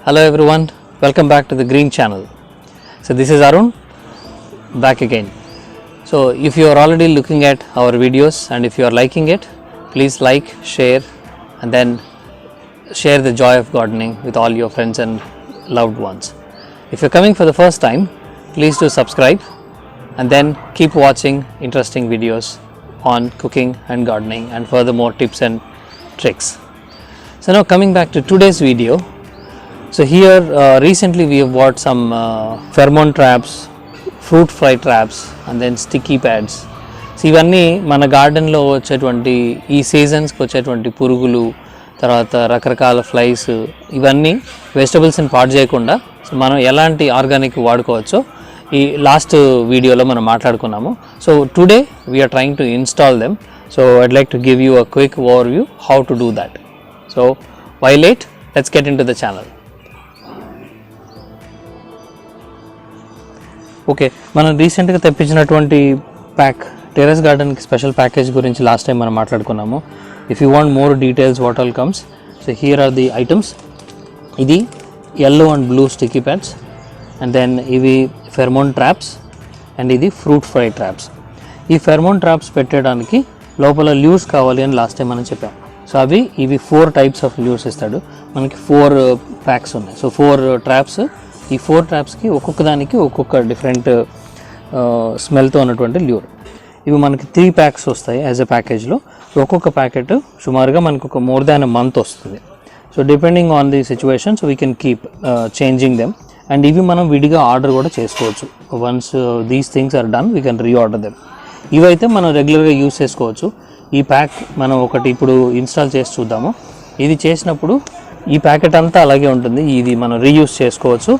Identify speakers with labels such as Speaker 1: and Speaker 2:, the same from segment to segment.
Speaker 1: Hello everyone, welcome back to the Green Channel. So this is Arun back again. So if you are already looking at our videos and if you are liking it, please like, share and then share the joy of gardening with all your friends and loved ones. If you are coming for the first time, please do subscribe and then keep watching interesting videos on cooking and gardening and furthermore tips and tricks. So now coming back to today's video. So here recently we have bought some pheromone traps, fruit fly traps and then sticky pads. So ఇవన్నీ మన గార్డెన్లో వచ్చేటువంటి ఈ సీజన్స్కి వచ్చేటువంటి పురుగులు తర్వాత రకరకాల flies ఇవన్నీ వెజిటబుల్స్ని పాడు చేయకుండా సో మనం ఎలాంటి ఆర్గానిక్ వాడుకోవచ్చో ఈ లాస్ట్ వీడియోలో మనం మాట్లాడుకున్నాము. So today we're trying to install them. So I'd like to give you a quick overview how to do that. So why late, let's get into the channel. Okay, మనం రీసెంట్గా తెప్పించినటువంటి pack terrace గార్డెన్కి special package గురించి last time మనం మాట్లాడుకున్నాము. If you want more details what all comes, so here are the items. ఇది yellow and blue sticky pads and then ఇవి pheromone traps and ఇది ఫ్రూట్ ఫ్రై ట్రాప్స్. ఈ pheromone traps పెట్టడానికి లోపల lures కావాలి అని లాస్ట్ టైం మనం చెప్పాం. సో ఇవి 4 టైప్స్ ఆఫ్ ల్యూర్స్ ఇస్తాడు. మనకి 4 ప్యాక్స్ ఉన్నాయి. So 4 traps. ఈ 4 ట్రాప్స్కి ఒక్కొక్క దానికి ఒక్కొక్క డిఫరెంట్ స్మెల్తో ఉన్నటువంటి ల్యూర్. ఇవి మనకి 3 ప్యాక్స్ వస్తాయి యాజ్ ఎ ప్యాకేజ్లో. ఒక్కొక్క ప్యాకెట్ సుమారుగా మనకు ఒక మోర్ దాన్ ఎ మంత్ వస్తుంది. So depending on the situation so we can keep changing them. And ఇవి మనం విడిగా ఆర్డర్ కూడా చేసుకోవచ్చు. Once these things are done we can reorder them. ఇవైతే మనం రెగ్యులర్గా యూస్ చేసుకోవచ్చు. ఈ ప్యాక్ మనం ఒకటి ఇప్పుడు ఇన్స్టాల్ చేసి చూద్దాము. ఇది చేసినప్పుడు ఈ ప్యాకెట్ అంతా అలాగే ఉంటుంది. ఇది మనం రీయూస్ చేసుకోవచ్చు.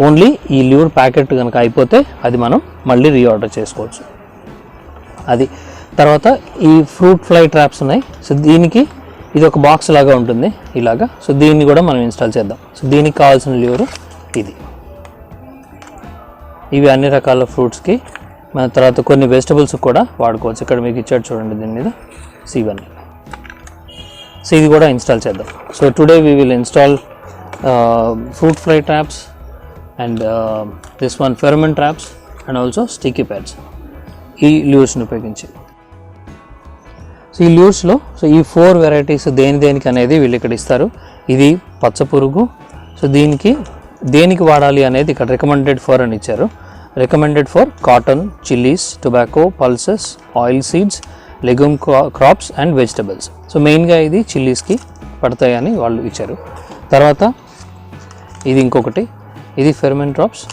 Speaker 1: ఓన్లీ ఈ ల్యూర్ ప్యాకెట్ కనుక అయిపోతే అది మనం మళ్ళీ రీఆర్డర్ చేసుకోవచ్చు. అది తర్వాత ఈ ఫ్రూట్ ఫ్లై ట్రాప్స్ ఉన్నాయి. సో దీనికి ఇది ఒక బాక్స్ లాగా ఉంటుంది ఇలాగా. సో దీన్ని కూడా మనం ఇన్స్టాల్ చేద్దాం. సో దీనికి కావాల్సిన ల్యూర్ ఇది. ఇవి అన్ని రకాల ఫ్రూట్స్కి మన తర్వాత కొన్ని వెజిటబుల్స్ కూడా వాడుకోవచ్చు. ఇక్కడ మీకు ఇచ్చాడు చూడండి దీని మీద. సో ఇవన్నీ. సో ఇది కూడా ఇన్స్టాల్ చేద్దాం. So today we will install fruit fly traps and this one pheromone traps and also sticky pods ఈ ల్యూర్స్ని ఉపయోగించి. సో ఈ ల్యూర్స్లో సో ఈ 4 వెరైటీస్ దేనికి అనేది వీళ్ళు ఇక్కడ ఇస్తారు. ఇది పచ్చ పురుగు. సో దేనికి వాడాలి అనేది ఇక్కడ రికమెండెడ్ ఫర్ అని ఇచ్చారు. Recommended for cotton, chillies, tobacco, pulses, oil seeds, legume crops and vegetables. So మెయిన్గా ఇది చిల్లీస్కి పడతాయని వాళ్ళు ఇచ్చారు. తర్వాత ఇది ఇంకొకటి, ఇది ఫెరమోన్ ట్రాప్స్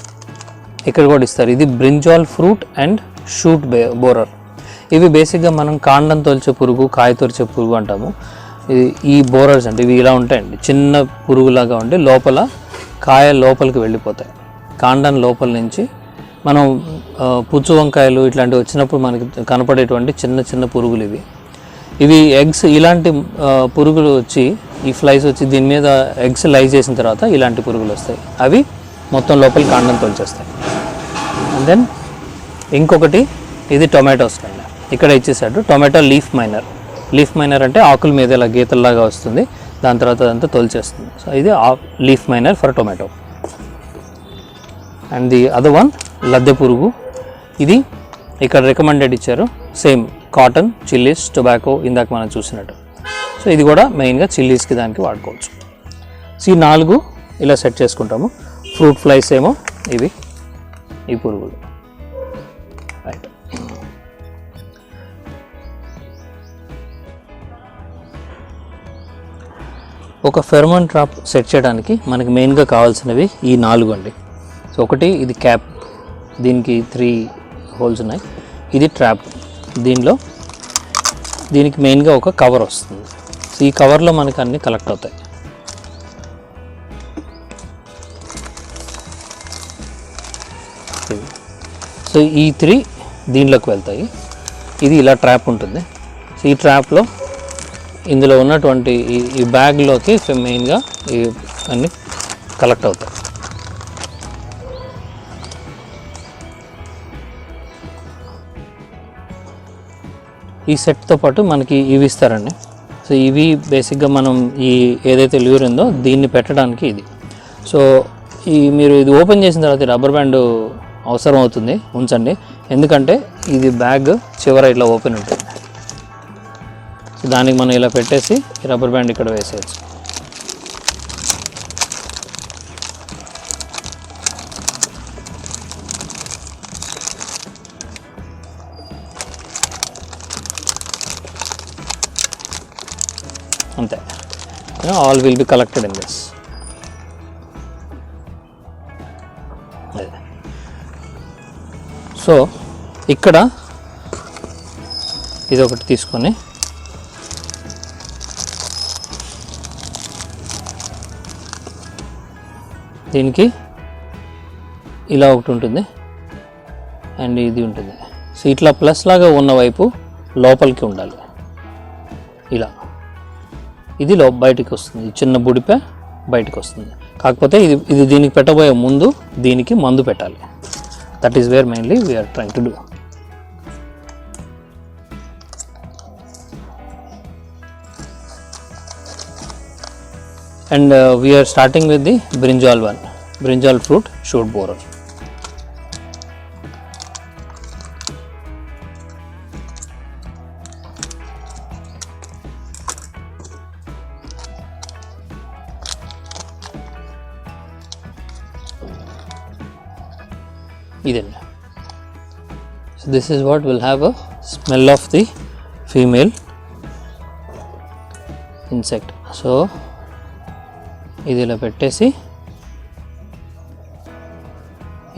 Speaker 1: ఇక్కడ కూడా ఇస్తారు. ఇది brinjal fruit and shoot borer. ఇవి బేసిక్గా మనం కాండం తొలిచే పురుగు, కాయ తొలిచే పురుగు అంటాము. ఈ బోరర్స్ అంటే ఇవి ఇలా ఉంటాయండి, చిన్న పురుగులాగా ఉండి లోపల కాయ లోపలికి వెళ్ళిపోతాయి. కాండం లోపల నుంచి మనం పుచ్చు వంకాయలు ఇట్లాంటివి వచ్చినప్పుడు మనకి కనపడేటువంటి చిన్న చిన్న పురుగులు ఇవి ఎగ్స్. ఇలాంటి పురుగులు వచ్చి ఈ ఫ్లైస్ వచ్చి దీని మీద ఎగ్స్ లై చేసిన తర్వాత ఇలాంటి పురుగులు వస్తాయి. అవి మొత్తం లోపలి కాండం తొలిచేస్తాయి. అండ్ దెన్ ఇంకొకటి ఇది టొమాటోస్ కండి. ఇక్కడ ఇచ్చేసాడు tomato leaf miner. Leaf miner అంటే ఆకుల మీద ఇలా గీతల్లాగా వస్తుంది, దాని తర్వాత అదంతా తొలిచేస్తుంది. సో ఇది leaf miner for tomato. And the other one లద్దె పురుగు. ఇది ఇక్కడ రికమెండెడ్ ఇచ్చారు. సేమ్ కాటన్, చిల్లీస్, టొబాకో ఇందాక మనం చూసినట్టు. సో ఇది కూడా మెయిన్గా చిల్లీస్కి దానికి వాడుకోవచ్చు. సో ఈ 4 ఇలా సెట్ చేసుకుంటాము. ఫ్రూట్ ఫ్లైస్ ఏమో ఇవి ఈ పురుగులు. రైట్. ఒక ఫెరమోన్ ట్రాప్ సెట్ చేయడానికి మనకి మెయిన్గా కావాల్సినవి ఈ 4 అండి. సో ఒకటి ఇది క్యాప్, దీనికి 3 హోల్స్ ఉన్నాయి. ఇది ట్రాప్, దీనికి మెయిన్గా ఒక కవర్ వస్తుంది. సో ఈ కవర్లో మనకి అన్నీ కలెక్ట్ అవుతాయి. సో ఈ 3 దీనిలోకి వెళ్తాయి. ఇది ఇలా ట్రాప్ ఉంటుంది. సో ఈ ట్రాప్లో ఇందులో ఉన్నటువంటి ఈ బ్యాగ్లోకి మెయిన్గా అన్నీ కలెక్ట్ అవుతాయి. ఈ సెట్తో పాటు మనకి ఇవి ఇస్తారండి. సో ఇవి బేసిక్గా మనం ఈ ఏదైతే ల్యూర్ ఉందో దీన్ని పెట్టడానికి ఇది. సో మీరు ఇది ఓపెన్ చేసిన తర్వాత రబ్బర్ బ్యాండ్ అవసరం అవుతుంది, ఉంచండి. ఎందుకంటే ఇది బ్యాగ్ చివర ఇట్లా ఓపెన్ ఉంటుంది. సో దానికి మనం ఇలా పెట్టేసి ఈ రబ్బర్ బ్యాండ్ ఇక్కడ వేసేయచ్చు. అంతే, all will be collected in this. So ఇక్కడ ఇది ఒకటి తీసుకొని దీనికి ఇలా ఒకటి ఉంటుంది అండ్ ఇది ఉంటుంది. సో ఇట్లా ప్లస్ లాగా ఉన్న వైపు లోపలికి ఉండాలి. ఇలా ఇది బయటికి వస్తుంది, చిన్న బుడిపే బయటికి వస్తుంది. కాకపోతే ఇది దీనికి పెట్టబోయే ముందు దీనికి మందు పెట్టాలి. That is where mainly we're trying to do. And we are starting with the brinjal one, brinjal fruit shoot borer. So this is what will have a smell of the female insect. So ఇది ఇలా పెట్టేసి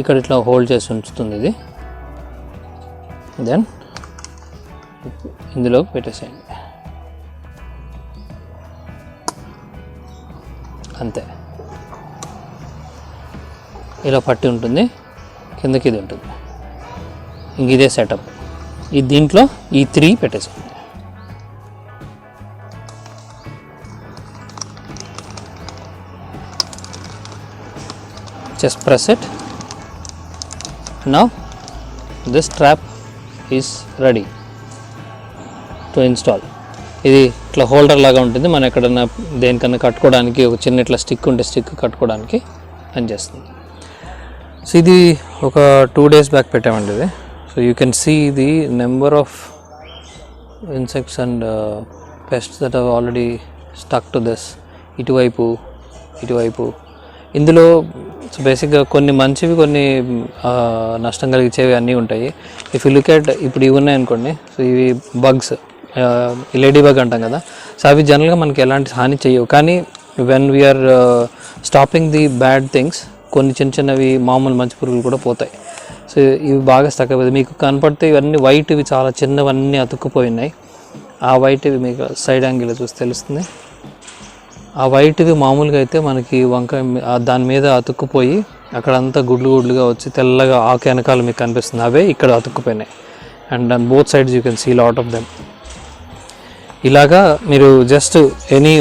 Speaker 1: ఇక్కడ ఇట్లా hold చేసి ఉంచుతుంది. ఇది then ఇందులో పెట్టేసేయండి. అంతే, ఇలా పట్టి ఉంటుంది, కిందకి ఇది ఉంటుంది. ఇంక ఇదే సెటప్. ఈ దీంట్లో ఈ 3 పెట్టేసేయండి. Just press it. Now this trap is ready to install. ఇది ఇట్లా హోల్డర్ లాగా ఉంటుంది, మనం ఎక్కడన్నా దేనికన్నా కట్టుకోవడానికి, ఒక చిన్న ఇట్లా స్టిక్ ఉంటే స్టిక్ కట్టుకోవడానికి పనిచేస్తుంది. సో ఇది ఒక 2 days బ్యాక్ పెట్టామండి ఇది. So you can see the number of insects and pests that have already stuck to this. ఇటువైపు ఇందులో సో బేసిక్గా కొన్ని మంచివి, కొన్ని నష్టం కలిగించేవి అన్నీ ఉంటాయి. ఇఫ్ యూ లుక్ ఎట్ ఇప్పుడు ఇవి ఉన్నాయనుకోండి, సో ఇవి బగ్స్, లేడీ బగ్ అంటాం కదా. సో అవి జనరల్గా మనకి ఎలాంటి హాని చేయవు. కానీ when we're stopping the bad things, కొన్ని చిన్నవి మామూలు మంచి పురుగులు కూడా పోతాయి. సో ఇవి బాగా స్టక్ అయిపోతాయి. మీకు కనపడితే ఇవన్నీ వైట్, ఇవి చాలా చిన్నవన్నీ అతుక్కుపోయి ఉన్నాయి. ఆ వైట్ ఇవి మీకు సైడ్ యాంగిల్ చూస్తే తెలుస్తుంది. ఆ వైట్వి మామూలుగా అయితే మనకి వంకాయ దాని మీద అతుక్కుపోయి అక్కడంతా గుడ్లుగా వచ్చి తెల్లగా ఆకు వెనకాల మీకు కనిపిస్తుంది. అవే ఇక్కడ అతుక్కుపోయినాయి. And on both sides you can see lot of them. ఇలాగా మీరు జస్ట్ ఎనీ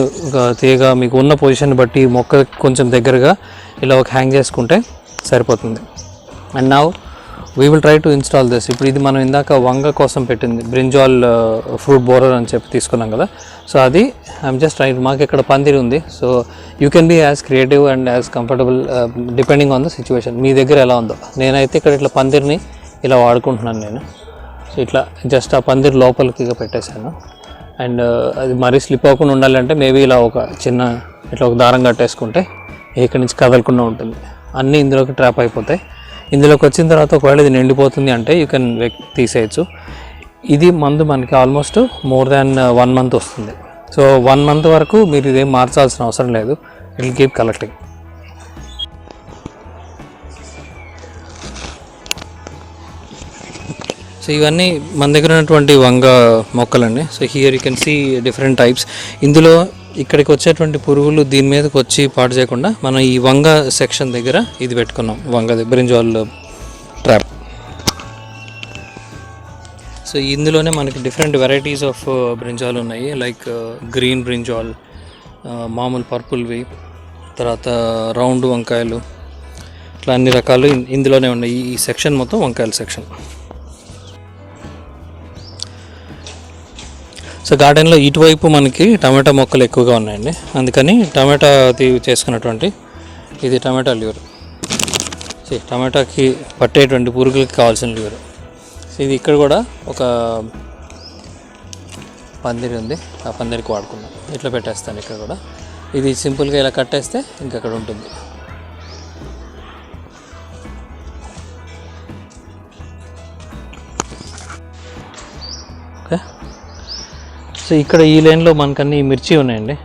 Speaker 1: తీగ మీకు ఉన్న పొజిషన్ బట్టి మొక్క కొంచెం దగ్గరగా ఇలా ఒక హ్యాంగ్ చేసుకుంటే సరిపోతుంది. And now we will try to install this. ఇప్పుడు ఇది మనం ఇందాక వంగ కోసం పెట్టింది, బ్రింజాల్ ఫ్రూట్ బోరర్ అని చెప్పి తీసుకున్నాం కదా. సో అది ఐఎమ్ జస్ట్ ట్రైంగ్. మాకు ఇక్కడ పందిరి ఉంది. So you can be as creative and as comfortable depending on the situation. మీ దగ్గర ఎలా ఉందో. నేనైతే ఇక్కడ ఇట్లా పందిరిని ఇలా వాడుకుంటున్నాను నేను. సో ఇట్లా జస్ట్ ఆ పందిరి లోపలికి పెట్టేశాను. అండ్ అది మరీ స్లిప్ అవ్వకుండా ఉండాలంటే మేబీ ఇలా ఒక చిన్న ఇట్లా ఒక దారం కట్టేసుకుంటే ఇక్కడి నుంచి కదలకుండా ఉంటుంది. అన్నీ ఇందులోకి ట్రాప్ అయిపోతాయి. ఇందులోకి వచ్చిన తర్వాత ఒకవేళ ఇది నిండిపోతుంది అంటే యూ కెన్ తీసేయచ్చు. ఇది మందు మనకి ఆల్మోస్ట్ మోర్ దాన్ 1 month వస్తుంది. సో 1 month వరకు మీరు ఇదేం మార్చాల్సిన అవసరం లేదు. It will keep collecting. So ఇవన్నీ మన దగ్గర ఉన్నటువంటి వంగ మొక్కలండి. So here you can see different types. ఇందులో ఇక్కడికి వచ్చేటువంటి పురుగులు దీని మీదకి వచ్చి పాడు చేయకుండా మనం ఈ వంగ సెక్షన్ దగ్గర ఇది పెట్టుకున్నాం, వంగది బ్రింజాల్ ట్రాప్. సో ఇందులోనే మనకి డిఫరెంట్ వెరైటీస్ ఆఫ్ బ్రింజాల్ ఉన్నాయి. లైక్ గ్రీన్ బ్రింజాల్, మామూలు పర్పుల్వి, తర్వాత రౌండ్ వంకాయలు, ఇట్లా అన్ని రకాలు ఇందులోనే ఉన్నాయి. ఈ సెక్షన్ మొత్తం వంకాయల సెక్షన్. సో గార్డెన్లో ఇటువైపు మనకి టమాటా మొక్కలు ఎక్కువగా ఉన్నాయండి. అందుకని టమాటా చేసుకున్నటువంటి ఇది టమాటా ల్యూర్. టమాటాకి పట్టేటువంటి పురుగులకి కావాల్సిన ల్యూర్. ఇది ఇక్కడ కూడా ఒక పందిరి ఉంది, ఆ పందిరికి వాడుకున్నాం. ఇట్లా పెట్టేస్తాను ఇక్కడ కూడా. ఇది సింపుల్గా ఇలా కట్టేస్తే ఇంకక్కడ ఉంటుంది. ఓకే, సో ఇక్కడ ఈ లైన్లో మనకన్నీ మిర్చి ఉన్నాయండి.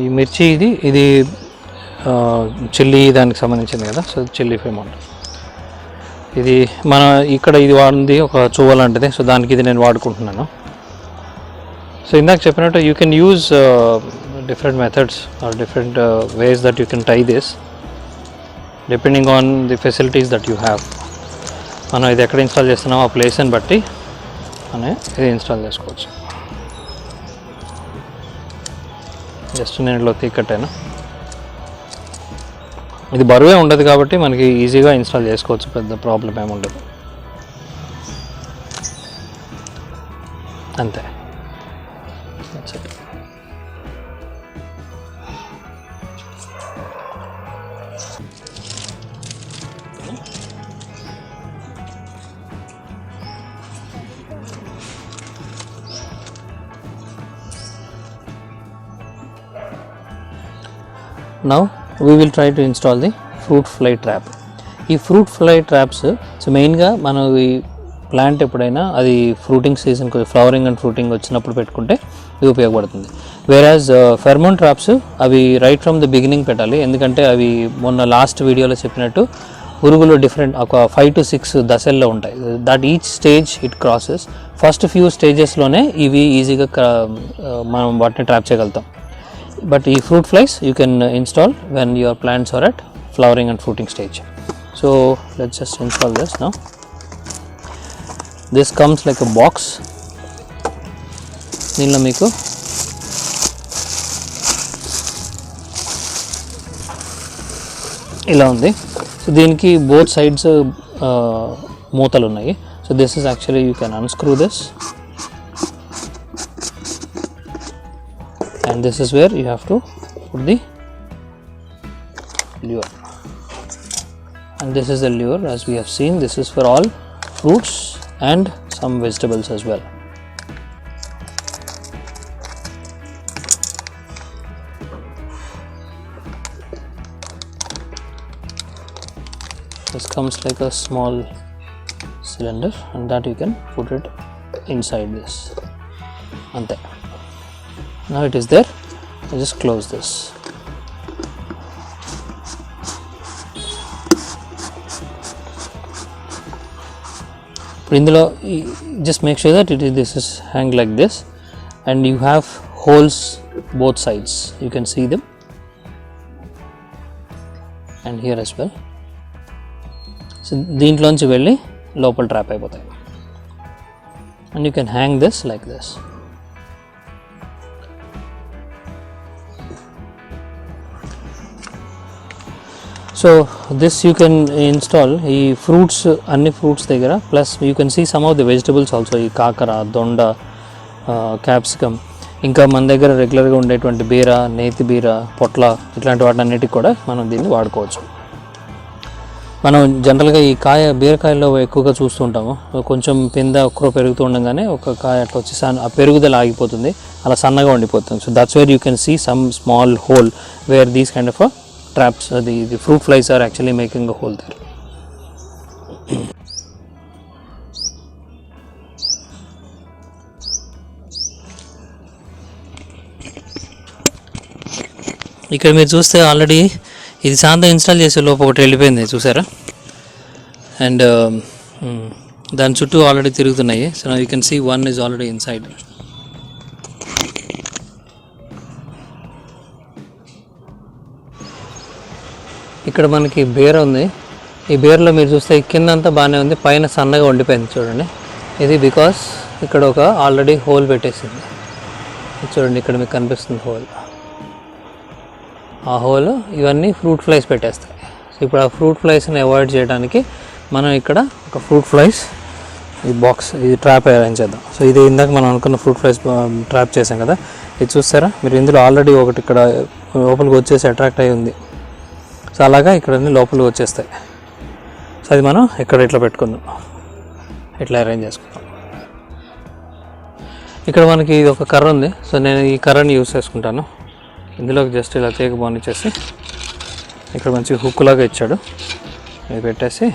Speaker 1: ఈ మిర్చి ఇది చిల్లీ దానికి సంబంధించింది కదా. సో చిల్లీ ఫ్లేమ్ ఉంటుంది. ఇది మన ఇక్కడ ఇది వాడింది ఒక చువ్వ లాంటిది. సో దానికి ఇది నేను వాడుకుంటున్నాను. సో ఇందాక చెప్పినట్టు you can use different methods or different ways that you can try this depending on the facilities that you have. మనం ఇది ఎక్కడ ఇన్స్టాల్ చేస్తున్నామో ఆ ప్లేస్ని బట్టి మనం ఇది ఇన్స్టాల్ చేసుకోవచ్చు. జస్ట్ నేను ఇట్లా తీకట్టాను. ఇది బరువే ఉండదు కాబట్టి మనకి ఈజీగా ఇన్స్టాల్ చేసుకోవచ్చు, పెద్ద ప్రాబ్లం ఏమి ఉండదు. అంతే. Now we will try to install the fruit fly trap. ఈ ఫ్రూట్ ఫ్లై ట్రాప్స్ సో మెయిన్గా మనం ఈ ప్లాంట్ ఎప్పుడైనా అది fruiting season, flowering and fruiting వచ్చినప్పుడు పెట్టుకుంటే ఇది ఉపయోగపడుతుంది. వేరాజ్ ఫెర్మోన్ ట్రాప్స్ అవి రైట్ ఫ్రమ్ ద బిగినింగ్ పెట్టాలి. ఎందుకంటే అవి మొన్న లాస్ట్ వీడియోలో చెప్పినట్టు పురుగులు డిఫరెంట్ ఒక 5 to 6 దశల్లో ఉంటాయి. That each stage it crosses. First few స్టేజెస్లోనే ఇవి ఈజీగా మనం వాటిని ట్రాప్ చేయగలుగుతాం. But the fruit flies you can install when your plants are at flowering and fruiting stage. So let's just install this now. This comes like a box. దీనిలో మీకు ఇలా ఉంది. సో దీనికి బోత్ సైడ్స్ మూతలు ఉన్నాయి. So this is actually you can unscrew this. And this is where you have to put the lure, and this is the lure. As we have seen, this is for all fruits and some vegetables as well. This comes like a small cylinder, and that you can put it inside this. Ante. Now it is there. I just close this. ఇందులో just make sure that this is hanged like this, and you have holes both sides. You can see them, and here as well. So దీంట్లోంచి వెళ్ళి లోపల trap అయిపోతాయి, and you can hang this like this. So this you can install ఈ fruits, అన్ని fruits దగ్గర, plus you can see some of the vegetables also. ఈ కాకర, దొండ, క్యాప్సికమ్, ఇంకా మన దగ్గర రెగ్యులర్గా ఉండేటువంటి బీర, నేతి బీర, పొట్ల, ఇట్లాంటి వాటి అన్నిటికి కూడా మనం దీన్ని వాడుకోవచ్చు. మనం జనరల్గా ఈ బీరకాయల్లో ఎక్కువగా చూస్తుంటాము, కొంచెం పింద ఒక్కరో పెరుగుతూ ఉండగానే ఒక కాయ అట్లా వచ్చి ఆ పెరుగుదల ఆగిపోతుంది, అలా సన్నగా ఉండిపోతుంది. So that's where you can see some small hole where these kind of traps, the fruit flies are actually making a hole there. ఇక్కడ మీరు చూస్తే ఆల్రెడీ ఇది శాంతం ఇన్స్టాల్ చేసే లోపు ఒకటి వెళ్ళిపోయింది చూసారా, అండ్ దాని చుట్టూ ఆల్రెడీ తిరుగుతున్నాయి. So you can see one is already inside. ఇక్కడ మనకి బీర ఉంది. ఈ బీరలో మీరు చూస్తే కిందంతా బాగానే ఉంది, పైన సన్నగా ఉండిపోయింది చూడండి. ఇది బికాస్ ఇక్కడ ఒక ఆల్రెడీ హోల్ పెట్టేసింది చూడండి, ఇక్కడ మీకు కనిపిస్తుంది హోల్. ఆ హోల్ ఇవన్నీ ఫ్రూట్ ఫ్లైస్ పెట్టేస్తాయి. సో ఇప్పుడు ఆ ఫ్రూట్ ఫ్లైస్ని అవాయిడ్ చేయడానికి మనం ఇక్కడ ఒక ఫ్రూట్ ఫ్లైస్ ఈ బాక్స్, ఇది ట్రాప్ అరేంజ్ చేద్దాం. సో ఇది ఇందాక మనం అనుకున్న ఫ్రూట్ ఫ్లైస్ ట్రాప్ చేసాం కదా, ఇది చూస్తారా మీరు, ఇందులో ఆల్రెడీ ఒకటి ఇక్కడ లోపలికి వచ్చేసి అట్రాక్ట్ అయి ఉంది. సో సో అలాగా ఇక్కడ అన్ని లోపల వచ్చేస్తాయి. సో అది మనం ఇక్కడ ఇట్లా పెట్టుకుందాం, ఇట్లా అరేంజ్ చేసుకుందాం. ఇక్కడ మనకి ఇది ఒక కర్ర ఉంది. సో నేను ఈ కర్రని యూస్ చేసుకుంటాను. ఇందులోకి జస్ట్ ఇలా తీగ బానిచ్చేసి ఇక్కడ మంచి హుక్ లాగా ఇచ్చాడు, ఇది పెట్టేసి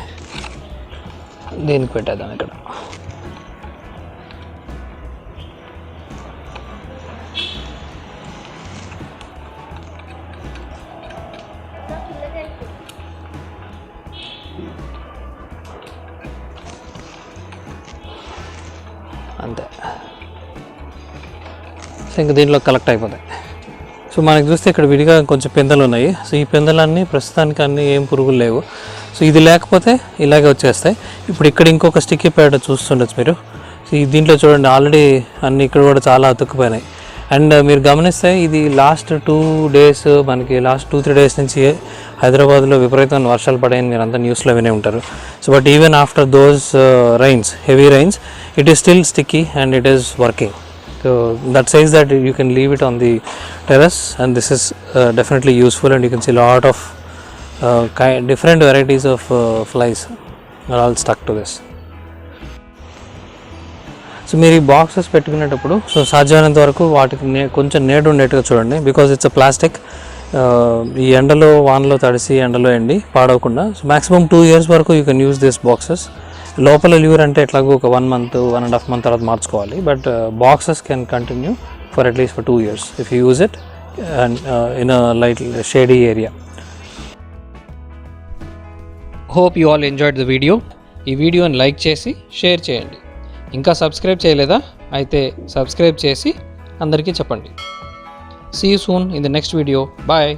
Speaker 1: దీనికి పెట్టేద్దాం ఇక్కడ. అంతే. సో ఇంకా దీంట్లో కలెక్ట్ అయిపోతాయి. సో మనకి చూస్తే ఇక్కడ విడిగా కొంచెం పెందలు ఉన్నాయి. సో ఈ పెందలన్నీ ప్రస్తుతానికి అన్నీ ఏం పురుగులు లేవు. సో ఇది లేకపోతే ఇలాగే వచ్చేస్తాయి. ఇప్పుడు ఇక్కడ ఇంకొక స్టిక్కీ ప్యాడ్ చూస్తుండొచ్చు మీరు. సో దీంట్లో చూడండి ఆల్రెడీ అన్నీ ఇక్కడ కూడా చాలా అతుక్కుపోయినాయి. అండ్ మీరు గమనిస్తే ఇది లాస్ట్ 2 days మనకి లాస్ట్ 2-3 days నుంచి హైదరాబాద్లో విపరీతమైన వర్షాలు పడాయని మీరు అంతా న్యూస్లో వినే ఉంటారు. So but even after those rains, heavy rains, it is still sticky and it is working. So that says that you can leave it on the terrace and this is definitely useful, and you can see a lot of different varieties of flies are all stuck to this. So మీరు ఈ boxes పెట్టుకునేటప్పుడు so సాధ్యమైనంత వరకు వాటికి కొంచెం నీడ ఉండేట్టుగా చూడండి, because it's a plastic. ఈ ఎండలో వానలో తడిసి ఎండలో ఎండి పాడవకుండా. సో మ్యాక్సిమం 2 years వరకు you can use this boxes. లోపల ల్యూర్ అంటే ఎట్లాగో ఒక 1 month, 1.5 month తర్వాత మార్చుకోవాలి. But boxes can continue for at least for 2 years if you use it and in a light shady area. Hope you all enjoyed the video. ఈ వీడియోని like చేసి share చేయండి. ఇంకా సబ్స్క్రైబ్ చేయలేదా? అయితే సబ్స్క్రైబ్ చేసి అందరికీ చెప్పండి. See you soon in the next video. Bye.